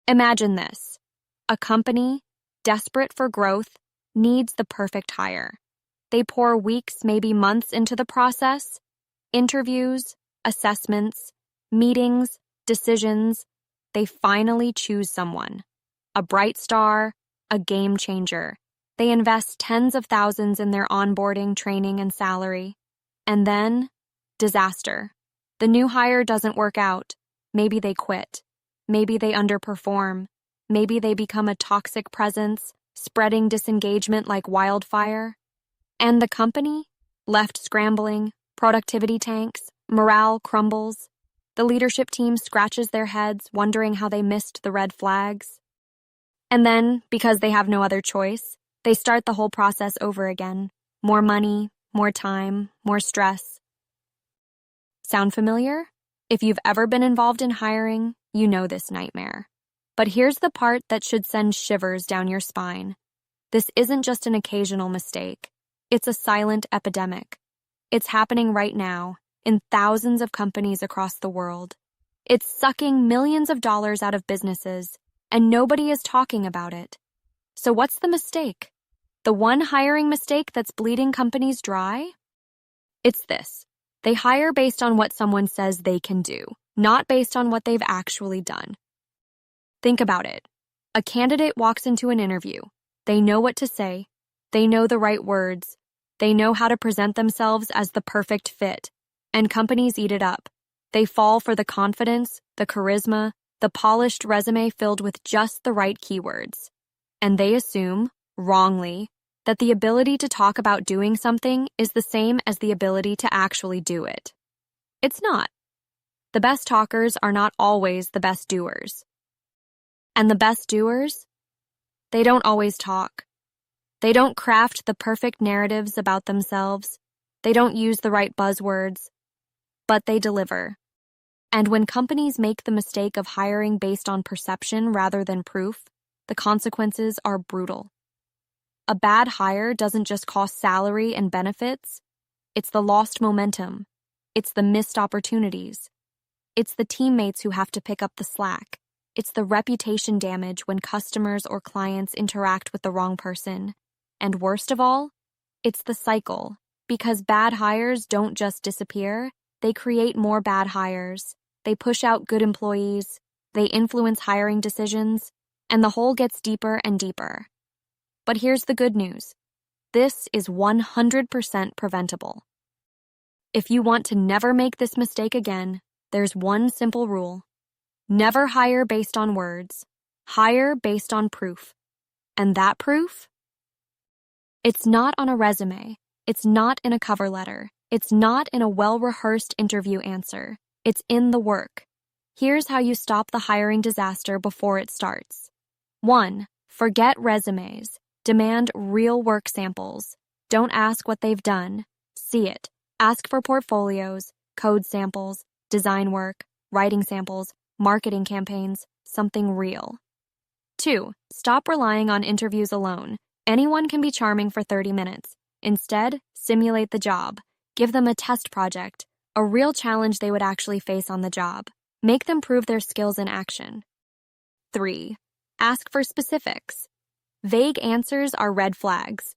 Imagine this. A company, desperate for growth, needs the perfect hire. They pour weeks, maybe months into the process. Interviews, assessments, meetings, decisions. They finally choose someone. A bright star, a game changer. They invest tens of thousands in their onboarding, training, and salary. And then, disaster. The new hire doesn't work out. Maybe they quit. Maybe they underperform. Maybe they become a toxic presence, spreading disengagement like wildfire. And the company? Left scrambling, productivity tanks, morale crumbles. The leadership team scratches their heads, wondering how they missed the red flags. And then, because they have no other choice, they start the whole process over again. More money, more time, more stress. Sound familiar? If you've ever been involved in hiring, you know this nightmare. But here's the part that should send shivers down your spine. This isn't just an occasional mistake. It's a silent epidemic. It's happening right now, in thousands of companies across the world. It's sucking millions of dollars out of businesses, and nobody is talking about it. So what's the mistake? The one hiring mistake that's bleeding companies dry? It's this. They hire based on what someone says they can do, not based on what they've actually done. Think about it. A candidate walks into an interview. They know what to say. They know the right words. They know how to present themselves as the perfect fit. And companies eat it up. They fall for the confidence, the charisma, the polished resume filled with just the right keywords. And they assume, wrongly, that the ability to talk about doing something is the same as the ability to actually do it. It's not. The best talkers are not always the best doers. And the best doers? They don't always talk. They don't craft the perfect narratives about themselves. They don't use the right buzzwords. But they deliver. And when companies make the mistake of hiring based on perception rather than proof, the consequences are brutal. A bad hire doesn't just cost salary and benefits. It's the lost momentum. It's the missed opportunities. It's the teammates who have to pick up the slack. It's the reputation damage when customers or clients interact with the wrong person. And worst of all, it's the cycle. Because bad hires don't just disappear, they create more bad hires. They push out good employees. They influence hiring decisions. And the hole gets deeper and deeper. But here's the good news. This is 100% preventable. If you want to never make this mistake again, there's one simple rule. Never hire based on words. Hire based on proof. And that proof? It's not on a resume. It's not in a cover letter. It's not in a well-rehearsed interview answer. It's in the work. Here's how you stop the hiring disaster before it starts. 1. Forget resumes. Demand real work samples. Don't ask what they've done. See it. Ask for portfolios, code samples, design work, writing samples, marketing campaigns, something real. 2. Stop relying on interviews alone. Anyone can be charming for 30 minutes. Instead, simulate the job. Give them a test project, a real challenge they would actually face on the job. Make them prove their skills in action. 3. Ask for specifics. Vague answers are red flags.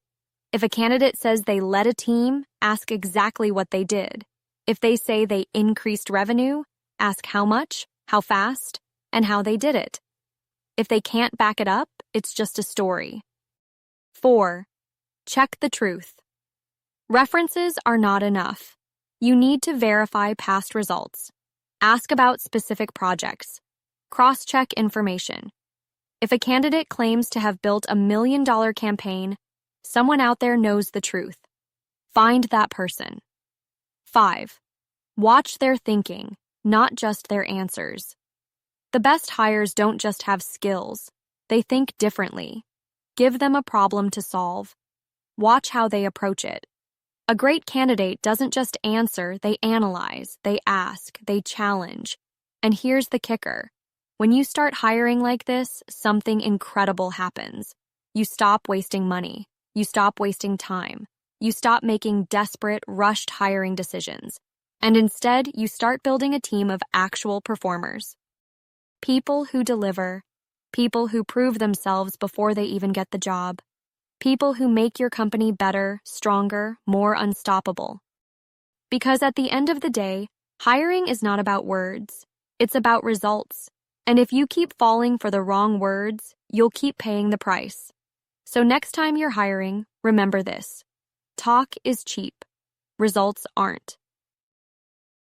If a candidate says they led a team, ask exactly what they did. If they say they increased revenue, ask how much, how fast, and how they did it. If they can't back it up, it's just a story. 4. Check the truth. References are not enough. You need to verify past results. Ask about specific projects. Cross-check information. If a candidate claims to have built $1 million campaign, someone out there knows the truth. Find that person. 5. Watch their thinking, not just their answers. The best hires don't just have skills. They think differently. Give them a problem to solve. Watch how they approach it. A great candidate doesn't just answer, they analyze, they ask, they challenge. And here's the kicker. When you start hiring like this, something incredible happens. You stop wasting money. You stop wasting time. You stop making desperate, rushed hiring decisions. And instead, you start building a team of actual performers. People who deliver, People who prove themselves before they even get the job. People who make your company better, stronger, more unstoppable. Because at the end of the day, hiring is not about words. It's about results. And if you keep falling for the wrong words, you'll keep paying the price. So next time you're hiring, remember this. Talk is cheap. Results aren't.